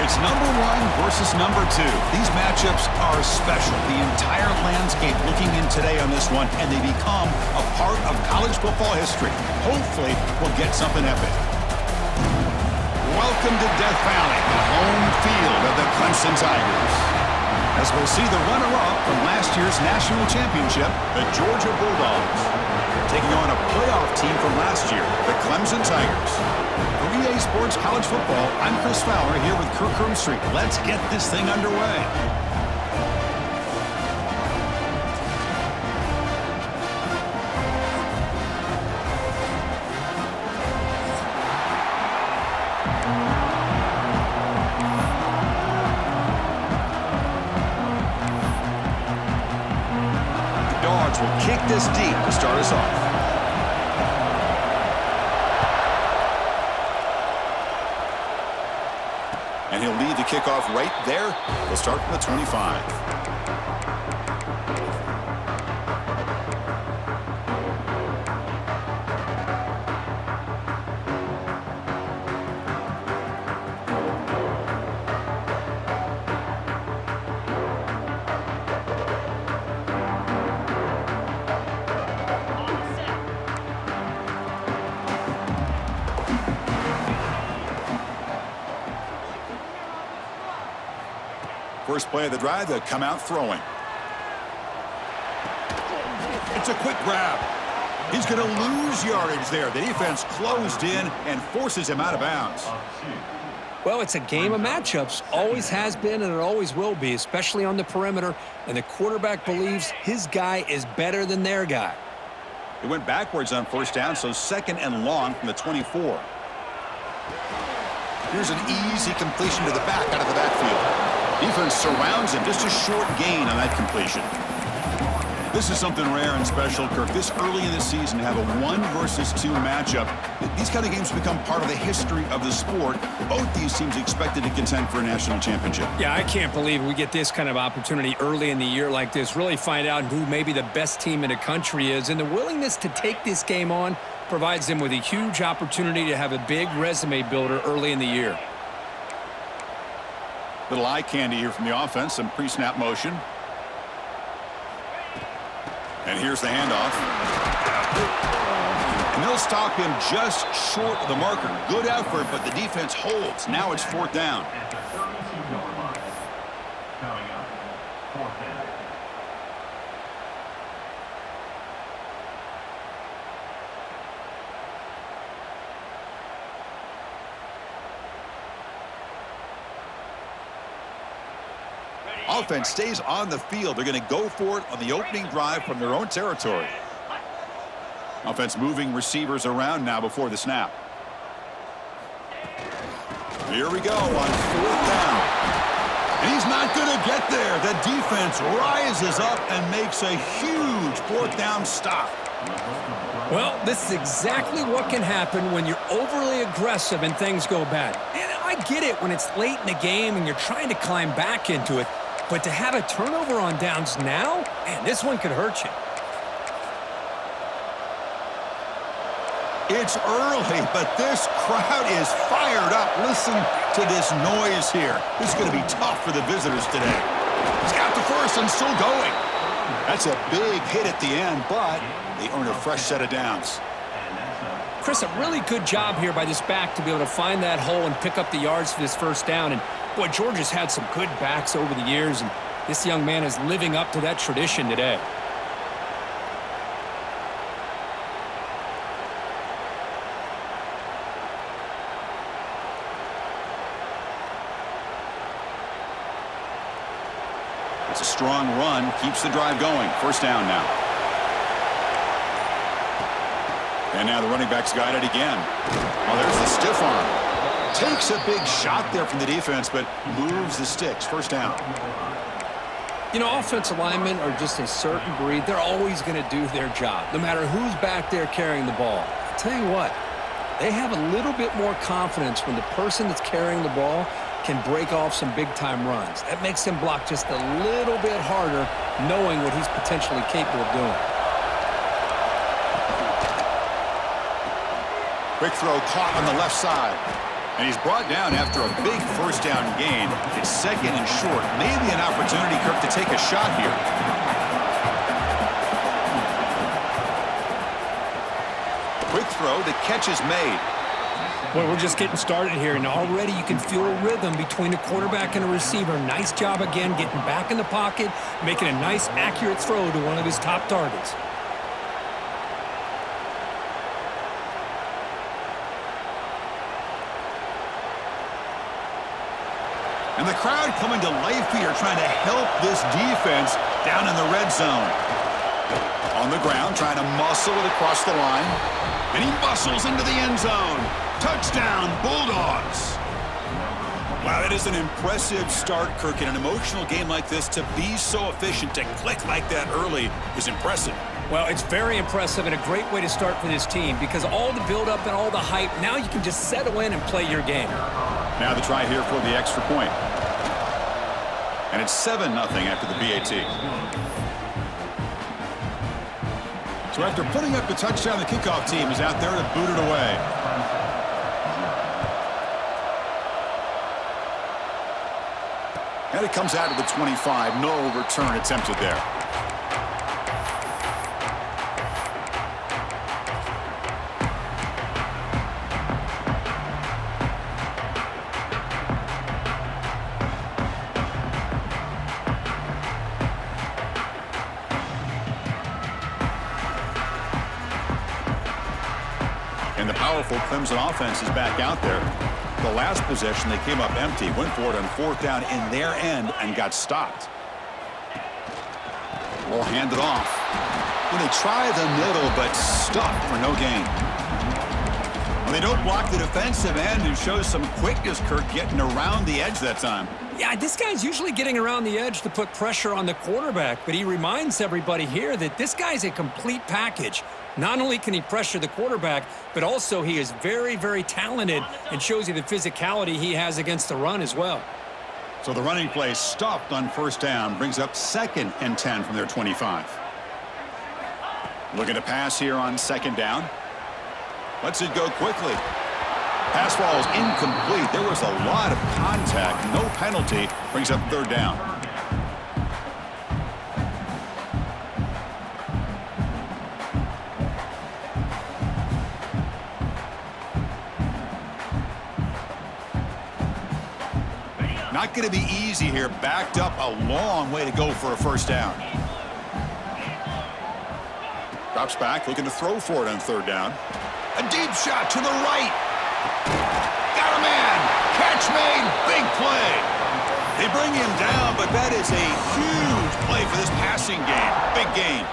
It's number one versus number two. These matchups are special. The entire landscape looking in today on this one, and they become a part of college football history. Hopefully, we'll get something epic. Welcome to Death Valley, the home field of the Clemson Tigers. As we'll see the runner-up from last year's national championship, the Georgia Bulldogs, taking on a playoff team from last year, the Clemson Tigers. For EA Sports College Football, I'm Chris Fowler here with Kirk Herbstreit. Let's get this thing underway. The Dogs will kick this deep to start us off. And he'll lead the kickoff right there. He'll start from the 25. First play of the drive, they'll come out throwing. It's a quick grab. He's going to lose yardage there. The defense closed in and forces him out of bounds. Well, it's a game of matchups. Always has been and it always will be, especially on the perimeter. And the quarterback believes his guy is better than their guy. It went backwards on first down, so second and long from the 24. Here's an easy completion to the back out of the backfield. Defense surrounds him. Just a short gain on that completion. This is something rare and special, Kirk. This early in the season, have a 1 versus 2 matchup. These kind of games become part of the history of the sport. Both these teams expected to contend for a national championship. Yeah, I can't believe we get this kind of opportunity early in the year like this. Really find out who maybe the best team in the country is. And the willingness to take this game on provides them with a huge opportunity to have a big resume builder early in the year. Little eye candy here from the offense, some pre-snap motion. And here's the handoff. And they'll stop him just short of the marker. Good effort, but the defense holds. Now it's 4th down. Offense stays on the field. They're going to go for it on the opening drive from their own territory. Offense moving receivers around now before the snap. Here we go on 4th down. And he's not going to get there. The defense rises up and makes a huge 4th down stop. Well, this is exactly what can happen when you're overly aggressive and things go bad. And I get it when it's late in the game and you're trying to climb back into it. But to have a turnover on downs now, man, this one could hurt you. It's early, but this crowd is fired up. Listen to this noise here. This is going to be tough for the visitors today. He's got the first and still going. That's a big hit at the end, but they earn a fresh set of downs. Chris, a really good job here by this back to be able to find that hole and pick up the yards for this first down. And boy, Georgia's had some good backs over the years, and this young man is living up to that tradition today. It's a strong run, keeps the drive going. First down now. And now the running back's got it again. Oh, there's the stiff arm. Takes a big shot there from the defense, but moves the sticks. First down. You know, offensive linemen are just a certain breed. They're always going to do their job, no matter who's back there carrying the ball. I'll tell you what, they have a little bit more confidence when the person that's carrying the ball can break off some big-time runs. That makes him block just a little bit harder, knowing what he's potentially capable of doing. Quick throw caught on the left side. And he's brought down after a big first down gain. It's second and short. Maybe an opportunity, Kirk, to take a shot here. Quick throw. The catch is made. Well, we're just getting started here, and already you can feel a rhythm between the quarterback and the receiver. Nice job again getting back in the pocket, making a nice, accurate throw to one of his top targets. And the crowd coming to life here, trying to help this defense down in the red zone. On the ground, trying to muscle it across the line. And he muscles into the end zone. Touchdown, Bulldogs. Wow, that is an impressive start, Kirk. In an emotional game like this, to be so efficient, to click like that early is impressive. Well, it's very impressive and a great way to start for this team because all the build-up and all the hype, now you can just settle in and play your game. Now the try here for the extra point. And it's 7-0 after the PAT. So after putting up the touchdown, the kickoff team is out there to boot it away. And it comes out of the 25. No return attempted there. And the powerful Clemson offense is back out there. The last possession, they came up empty, went for it on fourth down in their end and got stopped. Will hand it off. When they try the middle, but stuffed for no gain. Well, they don't block the defensive end and shows some quickness, Kirk, getting around the edge that time. Yeah, this guy's usually getting around the edge to put pressure on the quarterback, but he reminds everybody here that this guy's a complete package. Not only can he pressure the quarterback, but also he is very, very talented and shows you the physicality he has against the run as well. So the running play stopped on first down, brings up 2nd and 10 from their 25. Looking to pass here on 2nd down. Lets it go quickly. Pass ball is incomplete. There was a lot of contact, no penalty, brings up 3rd down. Not going to be easy here. Backed up a long way to go for a first down. Drops back, looking to throw for it on 3rd down. A deep shot to the right. Got a man. Catch made. Big play. They bring him down, but that is a huge play for this passing game. Big gain.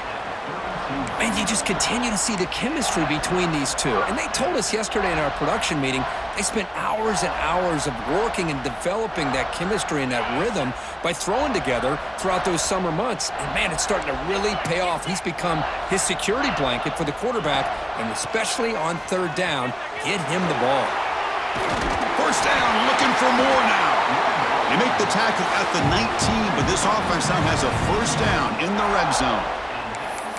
And you just continue to see the chemistry between these two. And they told us yesterday in our production meeting, they spent hours and hours of working and developing that chemistry and that rhythm by throwing together throughout those summer months. And, man, it's starting to really pay off. He's become his security blanket for the quarterback, and especially on 3rd down, get him the ball. First down, looking for more now. They make the tackle at the 19, but this offense now has a first down in the red zone.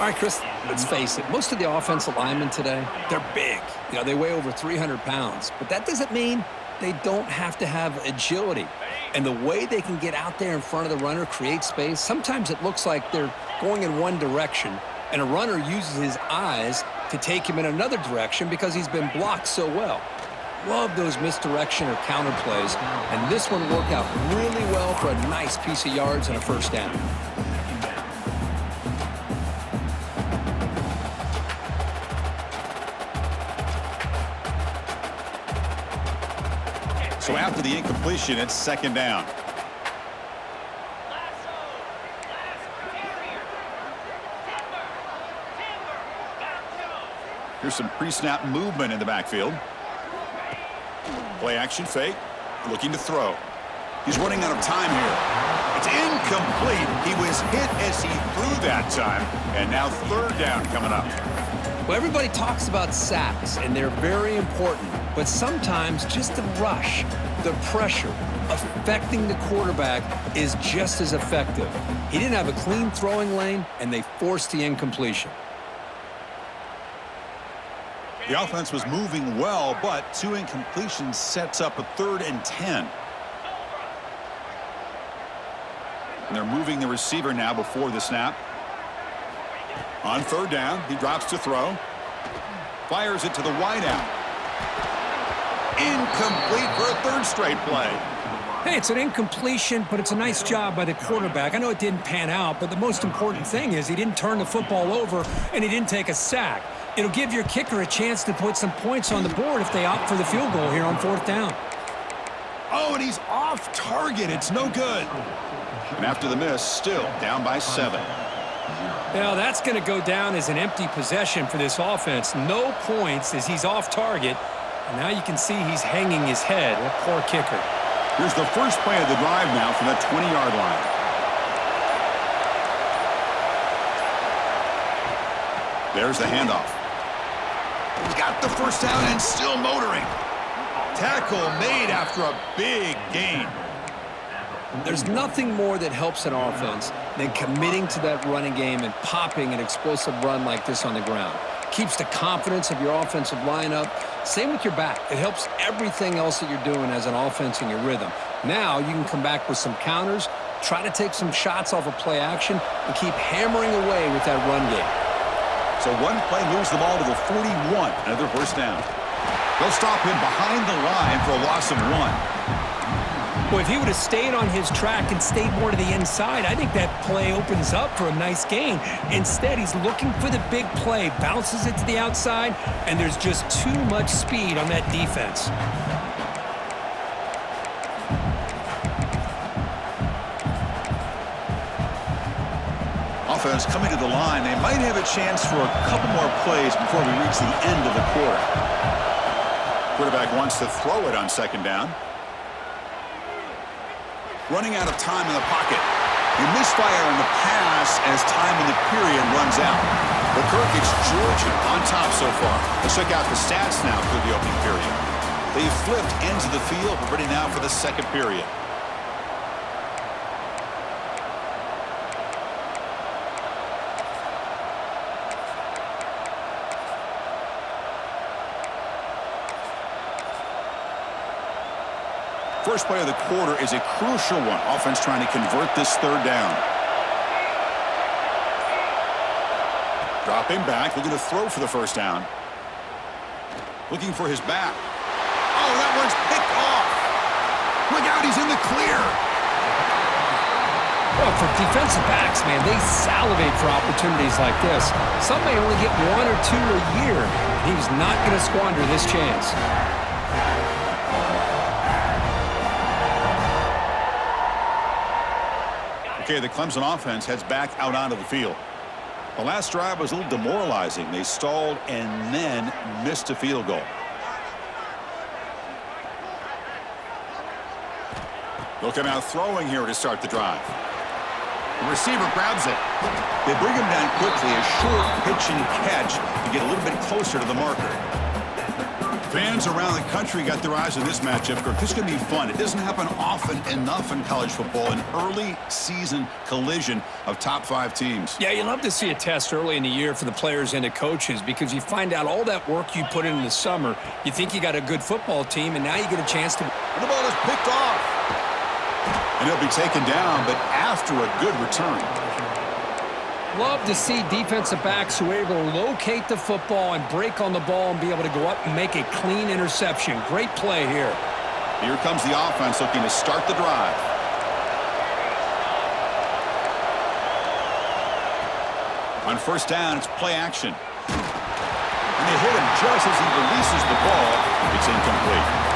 All right, Chris, let's face it. Most of the offensive linemen today, they're big. You know, they weigh over 300 pounds. But that doesn't mean they don't have to have agility. And the way they can get out there in front of the runner, create space, sometimes it looks like they're going in one direction, and a runner uses his eyes to take him in another direction because he's been blocked so well. Love those misdirection or counter plays, and this one worked out really well for a nice piece of yards and a first down. So after the incompletion, it's 2nd down. Here's some pre-snap movement in the backfield. Play action fake, looking to throw. He's running out of time here. It's incomplete. He was hit as he threw that time, and now 3rd down coming up. Well, everybody talks about sacks, and they're very important. But sometimes just the rush, the pressure, affecting the quarterback is just as effective. He didn't have a clean throwing lane, and they forced the incompletion. The offense was moving well, but 2 incompletions sets up a 3rd and 10. And they're moving the receiver now before the snap. On 3rd down, he drops to throw. Fires it to the wideout. Incomplete for a 3rd straight play. Hey, it's an incompletion, but it's a nice job by the quarterback. I know it didn't pan out, but the most important thing is he didn't turn the football over and he didn't take a sack. It'll give your kicker a chance to put some points on the board if they opt for the field goal here on 4th down. Oh, and he's off target. It's no good. And after the miss, still down by 7. Well, that's going to go down as an empty possession for this offense. No points as he's off target. And now you can see he's hanging his head. That poor kicker. Here's the first play of the drive now from the 20-yard line. There's the handoff. Got the first down and still motoring. Tackle made after a big gain. There's nothing more that helps an offense than committing to that running game and popping an explosive run like this on the ground. Keeps the confidence of your offensive lineup. Same with your back. It helps everything else that you're doing as an offense in your rhythm. Now you can come back with some counters, try to take some shots off of play action, and keep hammering away with that run game. So one play moves the ball to the 41. Another first down. They'll stop him behind the line for a loss of 1. Well, if he would have stayed on his track and stayed more to the inside, I think that play opens up for a nice gain. Instead, he's looking for the big play, bounces it to the outside, and there's just too much speed on that defense. Offense coming to the line. They might have a chance for a couple more plays before we reach the end of the quarter. Quarterback wants to throw it on 2nd down. Running out of time in the pocket. A misfire in the pass as time in the period runs out. But Kirk, it's Georgia on top so far. Let's check out the stats now through the opening period. They've flipped ends of the field. We're ready now for the 2nd period. First play of the quarter is a crucial one. Offense trying to convert this 3rd down. Dropping back, looking to throw for the first down. Looking for his back. Oh, that one's picked off. Look out, he's in the clear. Well, for defensive backs, man, they salivate for opportunities like this. Some may only get 1 or 2 a year. He's not going to squander this chance. Okay, the Clemson offense heads back out onto the field. The last drive was a little demoralizing. They stalled and then missed a field goal. They'll come out throwing here to start the drive. The receiver grabs it. They bring him down quickly, a short pitch and catch to get a little bit closer to the marker. Fans around the country got their eyes on this matchup. This is going to be fun. It doesn't happen often enough in college football, an early season collision of top 5 teams. Yeah, you love to see a test early in the year for the players and the coaches because you find out all that work you put in the summer. You think you got a good football team, and now you get a chance to... The ball is picked off. And he'll be taken down, but after a good return. Love to see defensive backs who are able to locate the football and break on the ball and be able to go up and make a clean interception. Great play here. Here comes the offense looking to start the drive. On first down, it's play action. And they hit him just as he releases the ball. It's incomplete.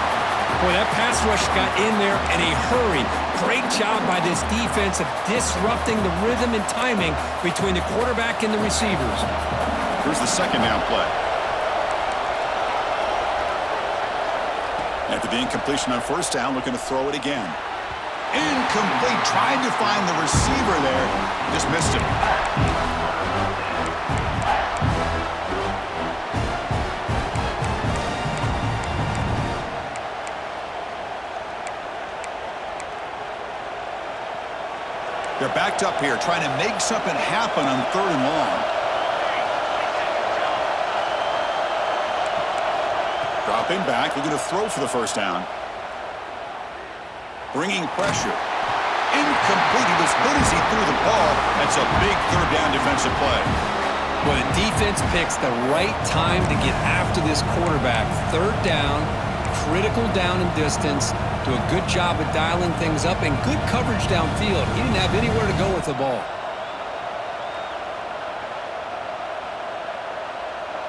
Boy, that pass rush got in there in a hurry. Great job by this defense of disrupting the rhythm and timing between the quarterback and the receivers. Here's the 2nd down play. After the incompletion on first down, looking to throw it again. Incomplete. Tried to find the receiver there. Just missed him. They're backed up here, trying to make something happen on 3rd and long. Dropping back, looking to throw for the first down. Bringing pressure. Incomplete. He was hit as he threw the ball. That's a big third down defensive play. Well, the defense picks the right time to get after this quarterback. Third down, critical down and distance. Do a good job of dialing things up and good coverage downfield. He didn't have anywhere to go with the ball.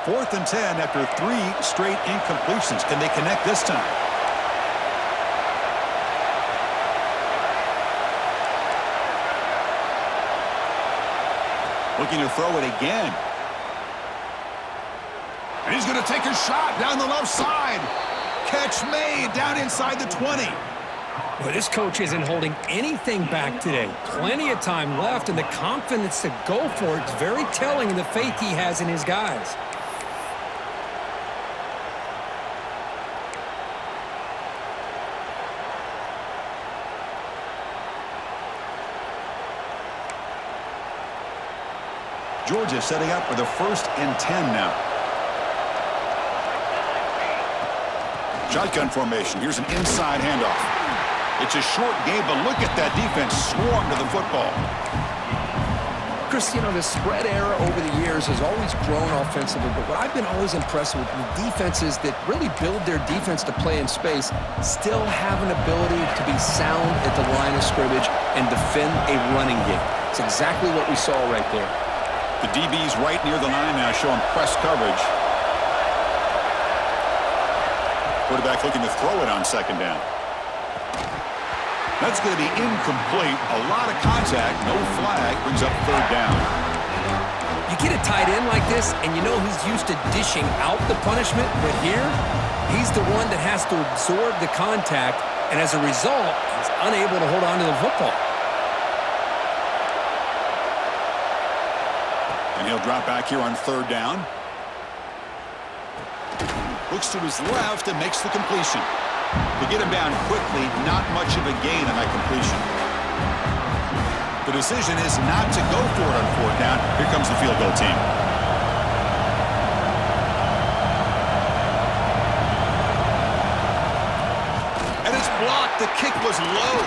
4th and 10 after 3 straight incompletions. Can they connect this time? Looking to throw it again. And he's going to take a shot down the left side. Catch made down inside the 20. Well, this coach isn't holding anything back today. Plenty of time left, and the confidence to go for it is very telling in the faith he has in his guys. Georgia setting up for the 1st and 10 now. Shotgun formation. Here's an inside handoff. It's a short game, but look at that defense swarm to the football. Chris, you know, the spread era over the years has always grown offensively, but what I've been always impressed with defenses that really build their defense to play in space still have an ability to be sound at the line of scrimmage and defend a running game. It's exactly what we saw right there. The DB's right near the line now showing press coverage. Quarterback looking to throw it on 2nd down. That's going to be incomplete. A lot of contact, no flag, brings up 3rd down. You get a tight end like this, and you know he's used to dishing out the punishment, but here, he's the one that has to absorb the contact, and as a result, he's unable to hold on to the football. And he'll drop back here on 3rd down. Looks to his left and makes the completion. To get him down quickly, not much of a gain on that completion. The decision is not to go for it on 4th down. Here comes the field goal team. And it's blocked. The kick was low.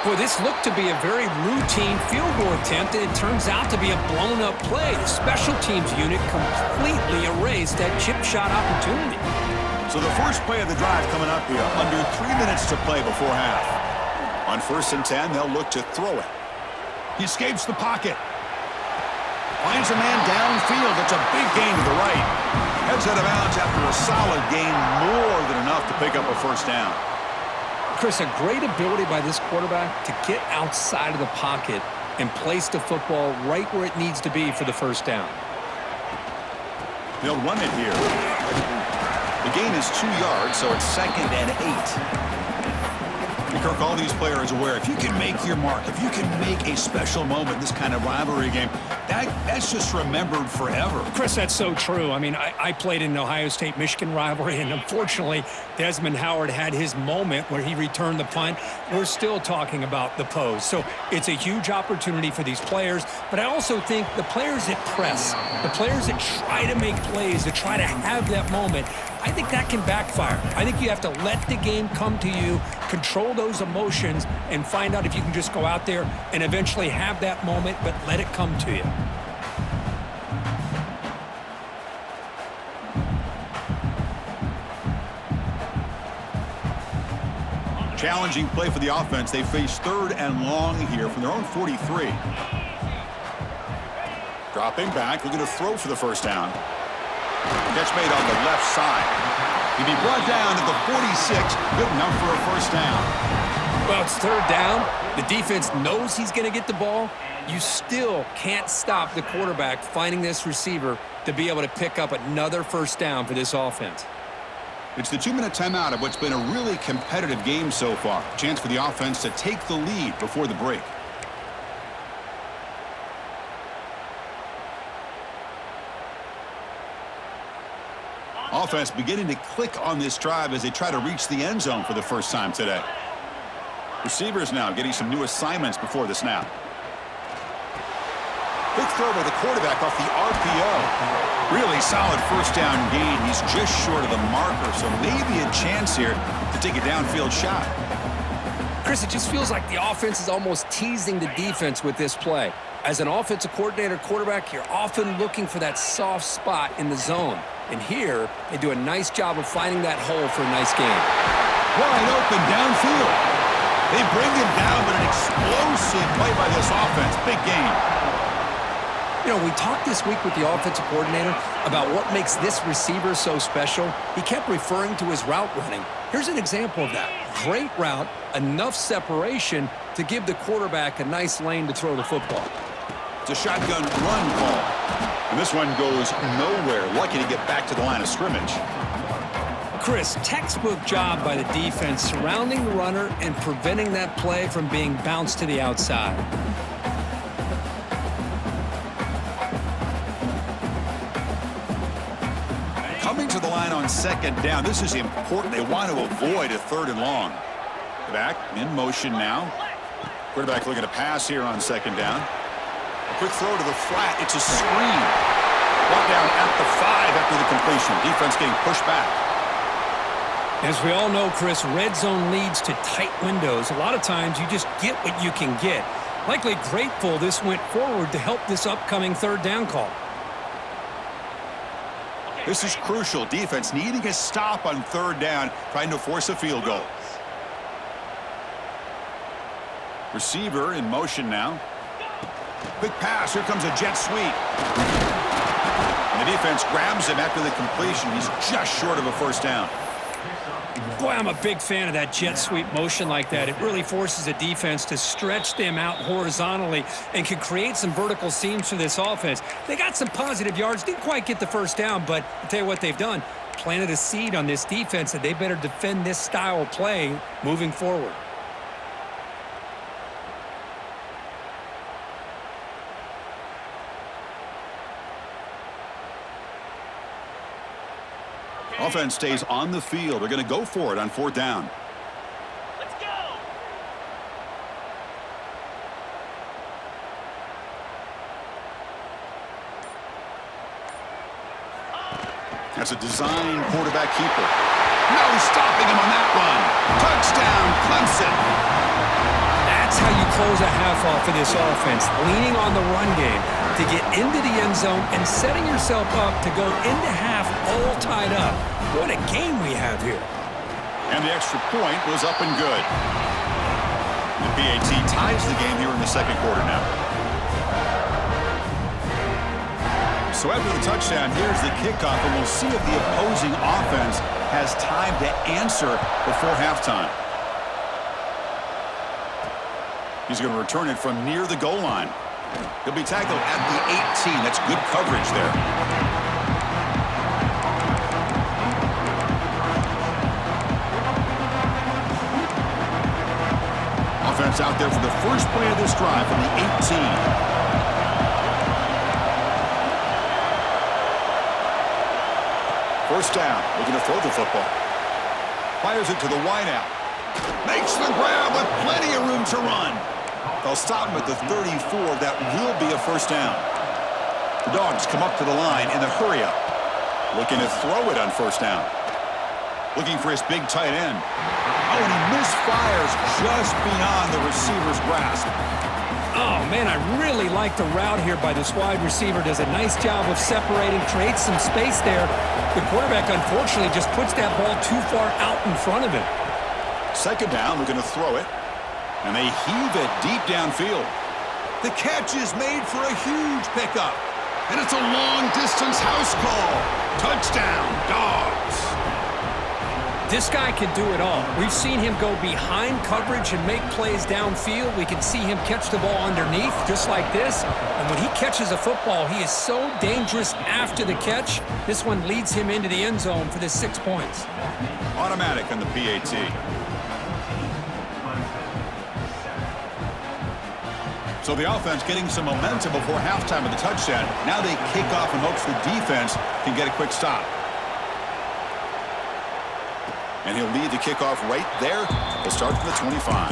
Boy, this looked to be a very routine field goal attempt, and it turns out to be a blown-up play. The special teams unit completely erased that chip shot opportunity. So the first play of the drive coming up here. Under 3 minutes to play before half. On 1st and 10, they'll look to throw it. He escapes the pocket. Finds a man downfield. It's a big gain to the right. Heads out of bounds after a solid gain, more than enough to pick up a 1st down. Chris, a great ability by this quarterback to get outside of the pocket and place the football right where it needs to be for the 1st down. They'll run it here. The gain is 2 yards, so it's 2nd and 8. Kirk, all these players aware, if you can make your mark, if you can make a special moment in this kind of rivalry game, that's just remembered forever. Chris, that's so true. I mean, I played in the Ohio State-Michigan rivalry, and unfortunately, Desmond Howard had his moment where he returned the punt. We're still talking about the pose. So it's a huge opportunity for these players, but I also think the players that press, the players that try to make plays, that try to have that moment, I think that can backfire. I think you have to let the game come to you, control those emotions, and find out if you can just go out there and eventually have that moment, but let it come to you. Challenging play for the offense. They face 3rd and long here from their own 43. Dropping back, looking to throw for the 1st down. Catch made on the left side. He'll be brought down at the 46. Good enough for a 1st down. Well, it's 3rd down. The defense knows he's going to get the ball. You still can't stop the quarterback finding this receiver to be able to pick up another 1st down for this offense. It's the 2-minute timeout of what's been a really competitive game so far. Chance for the offense to take the lead before the break. Offense beginning to click on this drive as they try to reach the end zone for the first time today. Receivers now getting some new assignments before the snap. Quick throw by the quarterback off the RPO. Really solid first down gain. He's just short of the marker, so maybe a chance here to take a downfield shot. Chris, it just feels like the offense is almost teasing the defense with this play. As an offensive coordinator quarterback, you're often looking for that soft spot in the zone. And here, they do a nice job of finding that hole for a nice game. Wide open downfield. They bring him down, but an explosive play by this offense. Big game. You know, we talked this week with the offensive coordinator about what makes this receiver so special. He kept referring to his route running. Here's an example of that. Great route, enough separation to give the quarterback a nice lane to throw the football. It's a shotgun run call. And this one goes nowhere. Lucky to get back to the line of scrimmage. Chris, textbook job by the defense surrounding the runner and preventing that play from being bounced to the outside. Coming to the line on second down. This is important. They want to avoid a third and long. Back in motion now. Quarterback looking to pass here on second down. A quick throw to the flat. It's a screen. Brought down at the 5 after the completion. Defense getting pushed back. As we all know, Chris, red zone leads to tight windows. A lot of times you just get what you can get. Likely grateful this went forward to help this upcoming third down call. This is crucial. Defense needing a stop on third down, trying to force a field goal. Receiver in motion now. Quick pass. Here comes a jet sweep. And the defense grabs him after the completion. He's just short of a first down. Boy, I'm a big fan of that jet sweep motion like that. It really forces a defense to stretch them out horizontally and can create some vertical seams for this offense. They got some positive yards, didn't quite get the first down, but I'll tell you what they've done. Planted a seed on this defense that they better defend this style of play moving forward. Offense stays on the field. They're going to go for it on fourth down. Let's go. That's a design quarterback keeper. No stopping him on that run. Touchdown, Clemson. That's how you close a half off of this offense, leaning on the run game to get into the end zone and setting yourself up to go into half all tied up. What a game we have here. And the extra point was up and good. The PAT ties the game here in the second quarter now. So after the touchdown, here's the kickoff, and we'll see if the opposing offense has time to answer before halftime. He's going to return it from near the goal line. He'll be tackled at the 18. That's good coverage there. Offense out there for the first play of this drive from the 18. First down, looking to throw the football. Fires it to the wideout. Makes the grab with plenty of room to run. They'll stop him at the 34. That will be a first down. The Dogs come up to the line in the hurry-up. Looking to throw it on first down. Looking for his big tight end. Oh, and he misfires just beyond the receiver's grasp. Oh, man, I really like the route here by this wide receiver. Does a nice job of separating, creates some space there. The quarterback, unfortunately, just puts that ball too far out in front of him. Second down, we're going to throw it. And they heave it deep downfield. The catch is made for a huge pickup. And it's a long-distance house call. Touchdown, Dogs. This guy can do it all. We've seen him go behind coverage and make plays downfield. We can see him catch the ball underneath, just like this. And when he catches a football, he is so dangerous after the catch. This one leads him into the end zone for the 6 points. Automatic on the PAT. So the offense getting some momentum before halftime of the touchdown. Now they kick off in hopes the defense can get a quick stop. And he'll lead the kickoff right there. They'll start from the 25.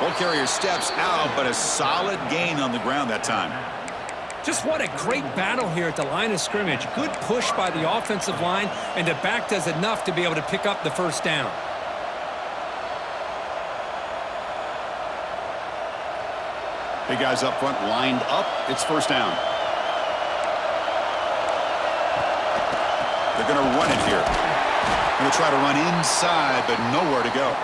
Ball carrier steps out, but a solid gain on the ground that time. Just what a great battle here at the line of scrimmage. Good push by the offensive line, and the back does enough to be able to pick up the first down. Big guys up front lined up. It's first down. They're going to run it here. Going to try to run inside, but nowhere to go.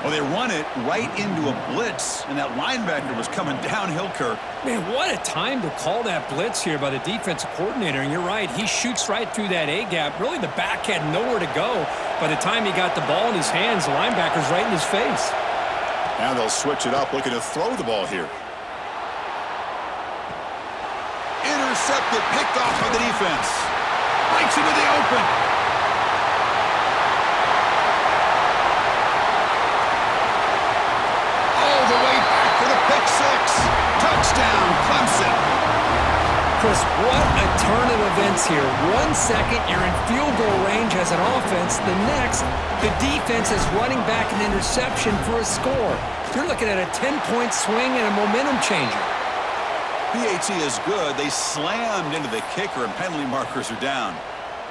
Well, they run it right into a blitz, and that linebacker was coming downhill, Kirk. Man, what a time to call that blitz here by the defensive coordinator. And you're right, he shoots right through that A-gap. Really, the back had nowhere to go. By the time he got the ball in his hands, the linebacker's right in his face. Now they'll switch it up, looking to throw the ball here. Intercepted, picked off by the defense. Breaks into the open. All the way back for the pick six. Touchdown, Clemson. Chris, what a turn of events here. 1 second, you're in field goal range as an offense. The next, the defense is running back an interception for a score. You're looking at a 10-point swing and a momentum changer. PAT is good. They slammed into the kicker, and penalty markers are down.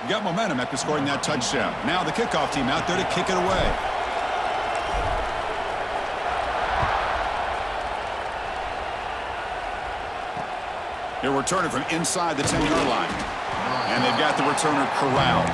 Got momentum after scoring that touchdown. Now the kickoff team out there to kick it away. They're returning from inside the 10-yard line. And they've got the returner corralled.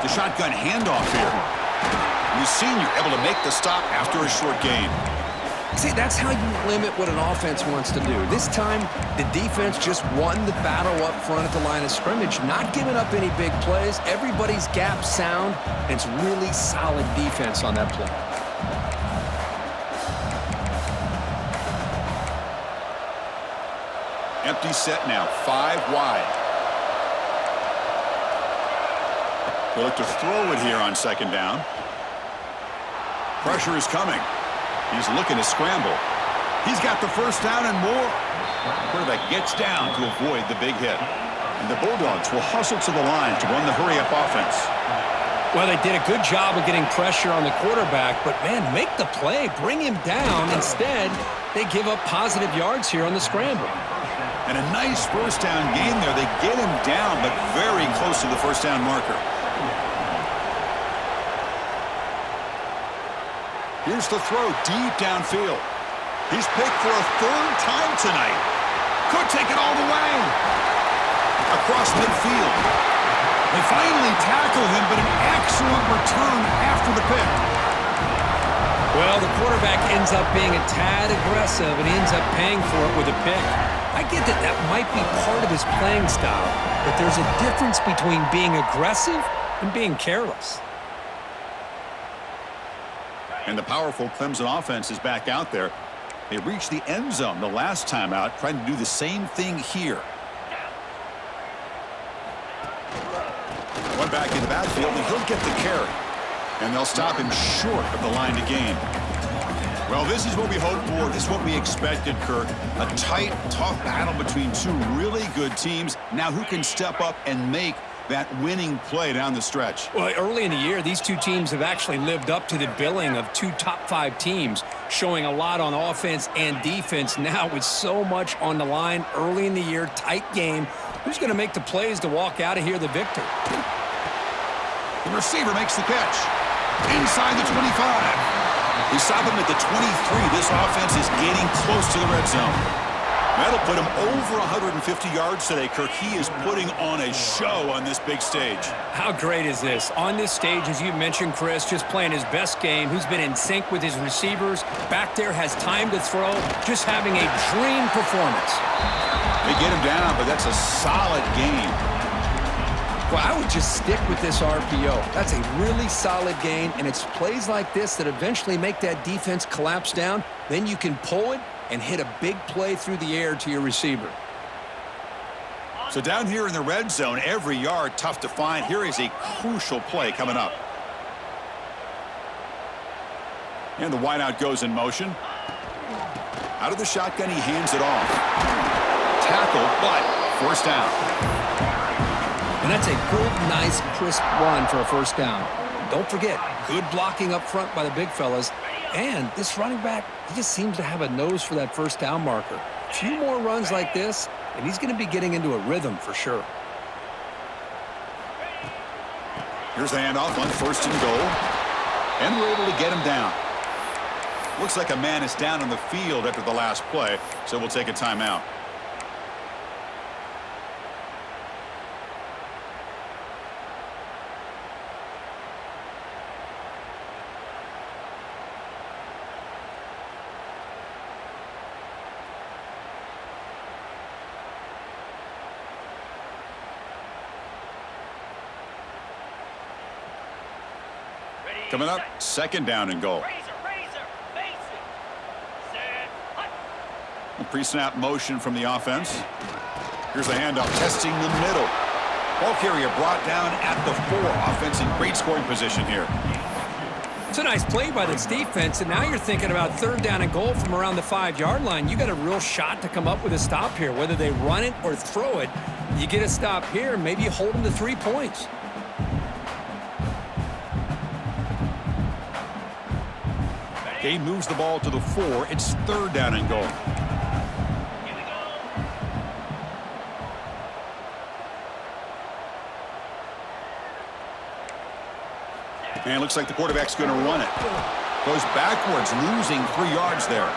The shotgun handoff here. You've seen you're able to make the stop after a short gain. See, that's how you limit what an offense wants to do. This time, the defense just won the battle up front at the line of scrimmage, not giving up any big plays. Everybody's gap sound, and it's really solid defense on that play. Empty set now, 5 wide. They look to throw it here on second down. Pressure is coming. He's looking to scramble. He's got the first down and more. Quarterback gets down to avoid the big hit. And the Bulldogs will hustle to the line to run the hurry-up offense. Well, they did a good job of getting pressure on the quarterback, but, man, make the play. Bring him down. Instead, they give up positive yards here on the scramble. And a nice first down gain there. They get him down, but very close to the first down marker. Here's the throw deep downfield. He's picked for a third time tonight. Could take it all the way. Across midfield. They finally tackle him, but an excellent return after the pick. Well, the quarterback ends up being a tad aggressive, and he ends up paying for it with a pick. I get that that might be part of his playing style, but there's a difference between being aggressive and being careless. And the powerful Clemson offense is back out there. They reached the end zone the last time out, trying to do the same thing here. One back in the backfield, and he'll get the carry. And they'll stop him short of the line to gain. Well, this is what we hoped for. This is what we expected, Kirk. A tight, tough battle between two really good teams. Now who can step up and make that winning play down the stretch? Well, early in the year, these two teams have actually lived up to the billing of two top-5 teams, showing a lot on offense and defense. Now with so much on the line early in the year, tight game, who's going to make the plays to walk out of here the victor? The receiver makes the catch. Inside the 25. We stop him at the 23. This offense is getting close to the red zone. That'll put him over 150 yards today, Kirk. He is putting on a show on this big stage. How great is this? On this stage, as you mentioned, Chris, just playing his best game. He's been in sync with his receivers. Back there, has time to throw. Just having a dream performance. They get him down, but that's a solid game. Well, I would just stick with this RPO. That's a really solid gain, and it's plays like this that eventually make that defense collapse down. Then you can pull it and hit a big play through the air to your receiver. So down here in the red zone, every yard tough to find. Here is a crucial play coming up. And the wideout goes in motion. Out of the shotgun, he hands it off. Tackle, but first down. And that's a good, nice, crisp run for a first down. Don't forget, good blocking up front by the big fellas. And this running back, he just seems to have a nose for that first down marker. A few more runs like this, and he's going to be getting into a rhythm for sure. Here's the handoff on first and goal. And we're able to get him down. Looks like a man is down on the field after the last play, so we'll take a timeout. Coming up, second down and goal. Pre-snap motion from the offense. Here's the handoff, testing the middle. Ball carrier brought down at the 4. Offense in great scoring position here. It's a nice play by this defense, and now you're thinking about third down and goal from around the 5-yard line. You got a real shot to come up with a stop here. Whether they run it or throw it, you get a stop here, and maybe you hold them to 3 points. Game moves the ball to the 4. It's third down and goal. And it looks like the quarterback's going to run it. Goes backwards, losing 3 yards there.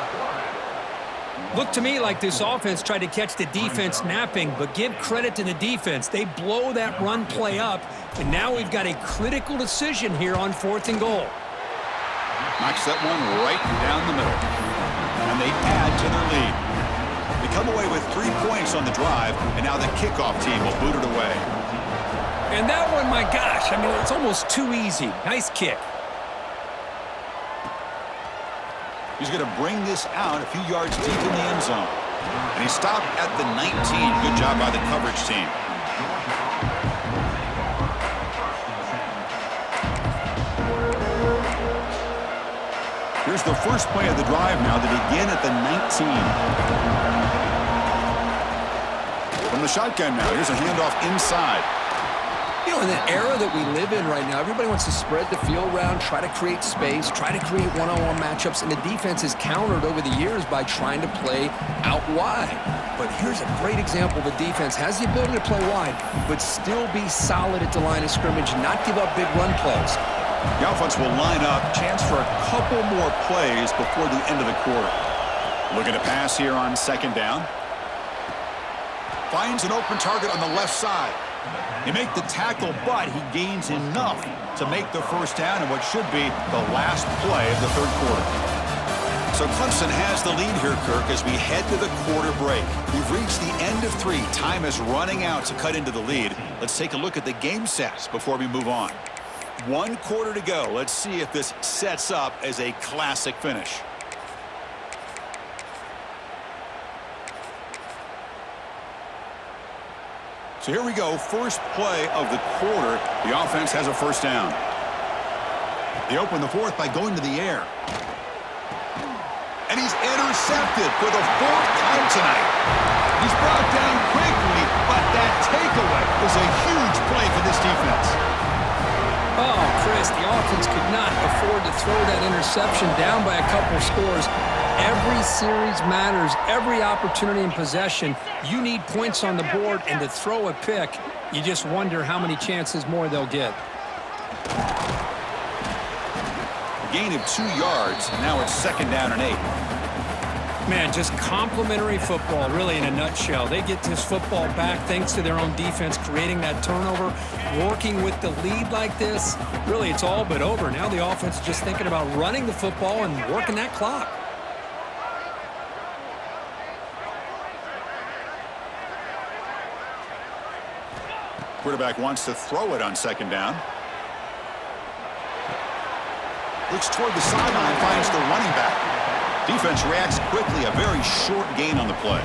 Looked to me like this offense tried to catch the defense napping, but give credit to the defense. They blow that run play up, and now we've got a critical decision here on fourth and goal. Knocks that one right down the middle. And they add to their lead. They come away with 3 points on the drive, and now the kickoff team will boot it away. And that one, my gosh, I mean, it's almost too easy. Nice kick. He's going to bring this out a few yards deep in the end zone. And he stopped at the 19. Good job by the coverage team. Here's the first play of the drive now. They begin at the 19. From the shotgun now, here's a handoff inside. You know, in the era that we live in right now, everybody wants to spread the field around, try to create space, try to create one-on-one matchups, and the defense is countered over the years by trying to play out wide. But here's a great example. The defense has the ability to play wide, but still be solid at the line of scrimmage and not give up big run plays. The offense will line up. Chance for a couple more plays before the end of the quarter. Looking to pass here on second down. Finds an open target on the left side. They make the tackle, but he gains enough to make the first down in what should be the last play of the third quarter. So Clemson has the lead here, Kirk, as we head to the quarter break. We've reached the end of 3. Time is running out to cut into the lead. Let's take a look at the game sets before we move on. 1 quarter to go. Let's see if this sets up as a classic finish. So here we go, first play of the quarter. The offense has a first down. They open the fourth by going to the air. And he's intercepted for the 4th time tonight. He's brought down quickly, but that takeaway was a huge play for this defense. Oh, Chris, the offense could not afford to throw that interception down by a couple scores. Every series matters. Every opportunity in possession, you need points on the board, and to throw a pick, you just wonder how many chances more they'll get. A gain of 2 yards. Now it's second down and 8. Man, just complimentary football, really, in a nutshell. They get this football back thanks to their own defense, creating that turnover, working with the lead like this. Really, it's all but over. Now the offense is just thinking about running the football and working that clock. Quarterback wants to throw it on second down. Looks toward the sideline, finds the running back. Defense reacts quickly, a very short gain on the play.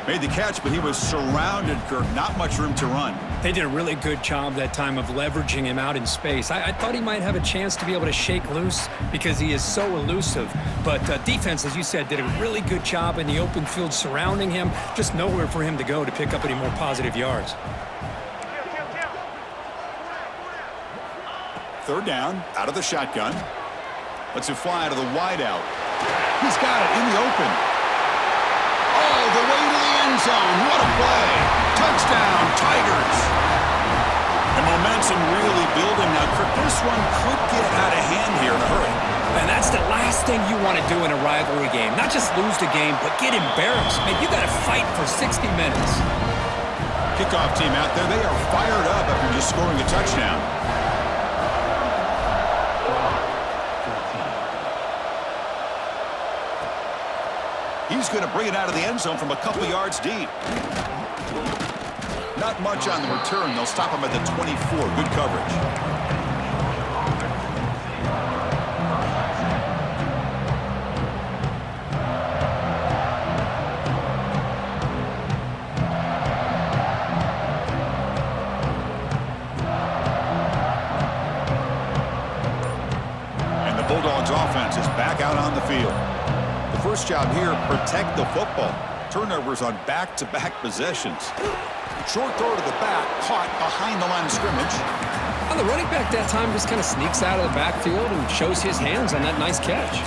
Made the catch, but he was surrounded, Kirk. Not much room to run. They did a really good job that time of leveraging him out in space. I thought he might have a chance to be able to shake loose because he is so elusive. But defense, as you said, did a really good job in the open field surrounding him. Just nowhere for him to go to pick up any more positive yards. Third down, out of the shotgun. Lets it fly to the wideout. He's got it in the open. All the way to the end zone. What a play. Touchdown, Tigers. And momentum really building now. Kirk, this one could get out of hand here in a hurry. And that's the last thing you want to do in a rivalry game. Not just lose the game, but get embarrassed. Man, you got to fight for 60 minutes. Kickoff team out there. They are fired up after just scoring a touchdown. He's going to bring it out of the end zone from a couple yards deep. Not much on the return. They'll stop him at the 24. Good coverage. And the Bulldogs offense is back out on the field. The first job here, protect the football. Turnovers on back-to-back possessions. Short throw to the back, caught behind the line of scrimmage. Well, the running back that time just kind of sneaks out of the backfield and shows his hands on that nice catch.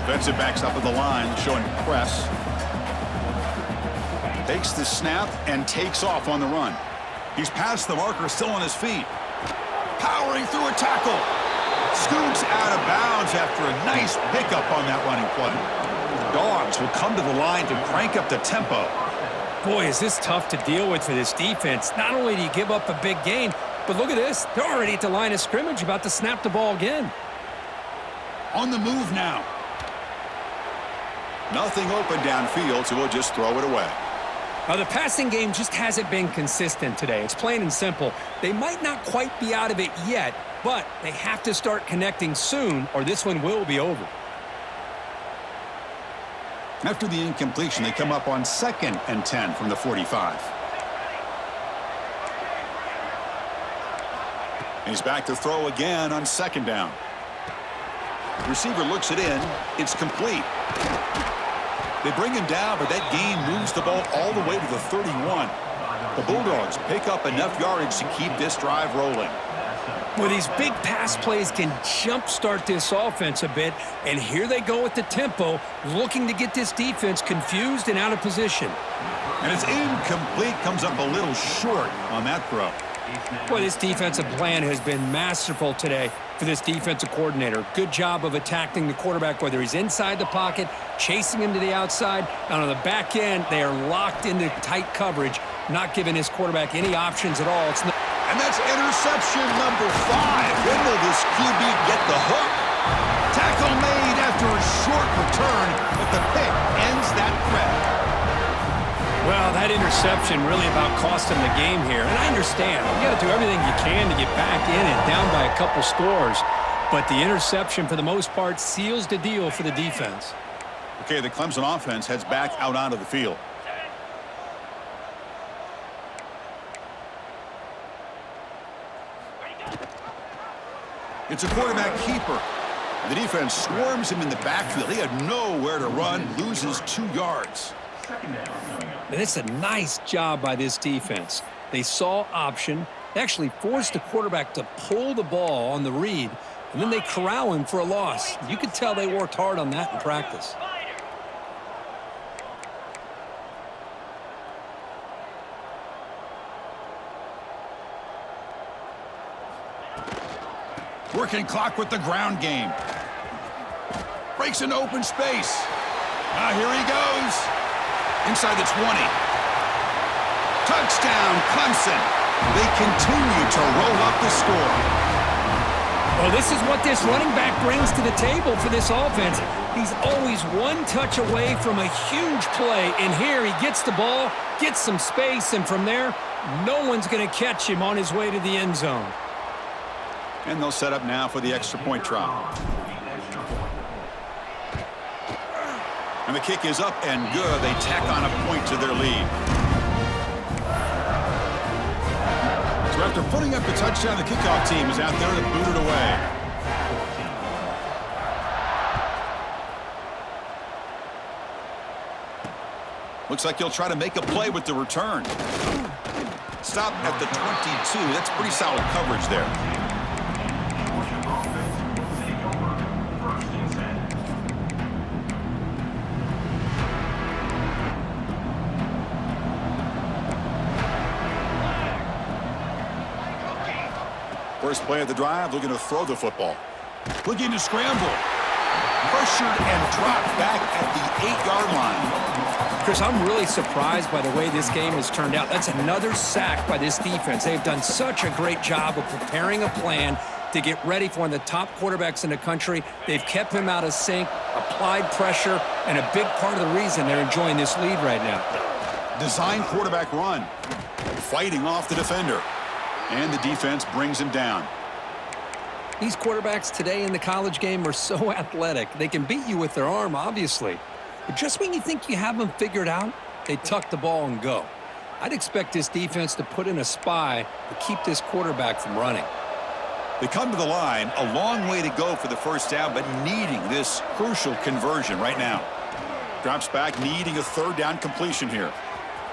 Defensive backs up at the line, showing press. Takes the snap and takes off on the run. He's past the marker, still on his feet. Powering through a tackle. Scoots out of bounds after a nice pickup on that running play. The Dogs will come to the line to crank up the tempo. Boy, is this tough to deal with for this defense. Not only do you give up a big gain, but look at this. They're already at the line of scrimmage, about to snap the ball again. On the move now. Nothing open downfield, so we'll just throw it away. The passing game just hasn't been consistent today. It's plain and simple. They might not quite be out of it yet, but they have to start connecting soon, or this one will be over. After the incompletion, they come up on 2nd and 10 from the 45. He's back to throw again on 2nd down. Receiver looks it in. It's complete. They bring him down, but that gain moves the ball all the way to the 31. The Bulldogs pick up enough yardage to keep this drive rolling. Well, these big pass plays can jumpstart this offense a bit, and here they go with the tempo, looking to get this defense confused and out of position. And it's incomplete, comes up a little short on that throw. Well, this defensive plan has been masterful today for this defensive coordinator. Good job of attacking the quarterback, whether he's inside the pocket, chasing him to the outside, and on the back end, they are locked into tight coverage, not giving his quarterback any options at all. And that's interception number 5. When will this QB get the hook? Tackle made after a short return, but the pick ends that threat. Well, that interception really about cost him the game here. And I understand. You got to do everything you can to get back in and down by a couple scores. But the interception, for the most part, seals the deal for the defense. Okay, the Clemson offense heads back out onto the field. It's a quarterback keeper. The defense swarms him in the backfield. He had nowhere to run, loses 2 yards. And it's a nice job by this defense. They saw option. They actually forced the quarterback to pull the ball on the read, and then they corral him for a loss. You could tell they worked hard on that in practice. Working clock with the ground game. Breaks into open space. Here he goes. Inside the 20. Touchdown, Clemson. They continue to roll up the score. Well, this is what this running back brings to the table for this offense. He's always one touch away from a huge play, and here he gets the ball, gets some space, and from there, no one's going to catch him on his way to the end zone. And they'll set up now for the extra point try. And the kick is up and good. They tack on a point to their lead. So after putting up the touchdown, the kickoff team is out there to boot it away. Looks like he'll try to make a play with the return. Stop at the 22. That's pretty solid coverage there. First play of the drive, looking to throw the football. Looking to scramble. Pressured and dropped back at the 8-yard line. Chris, I'm really surprised by the way this game has turned out. That's another sack by this defense. They've done such a great job of preparing a plan to get ready for one of the top quarterbacks in the country. They've kept him out of sync, applied pressure, and a big part of the reason they're enjoying this lead right now. Design quarterback run. Fighting off the defender. And the defense brings him down. These quarterbacks today in the college game are so athletic. They can beat you with their arm, obviously. But just when you think you have them figured out, they tuck the ball and go. I'd expect this defense to put in a spy to keep this quarterback from running. They come to the line, a long way to go for the first down, but needing this crucial conversion right now. Drops back, needing a third down completion here.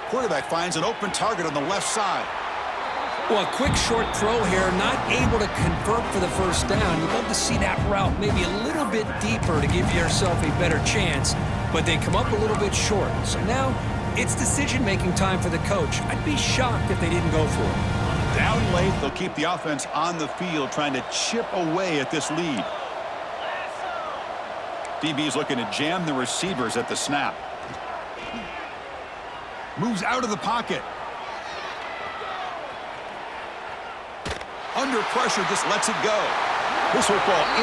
Quarterback finds an open target on the left side. Well, a quick short throw here, not able to convert for the first down. You'd love to see that route maybe a little bit deeper to give yourself a better chance, but they come up a little bit short. So now it's decision-making time for the coach. I'd be shocked if they didn't go for it. Down late, they'll keep the offense on the field trying to chip away at this lead. DB's looking to jam the receivers at the snap. Moves out of the pocket. Under pressure, just lets it go. This will fall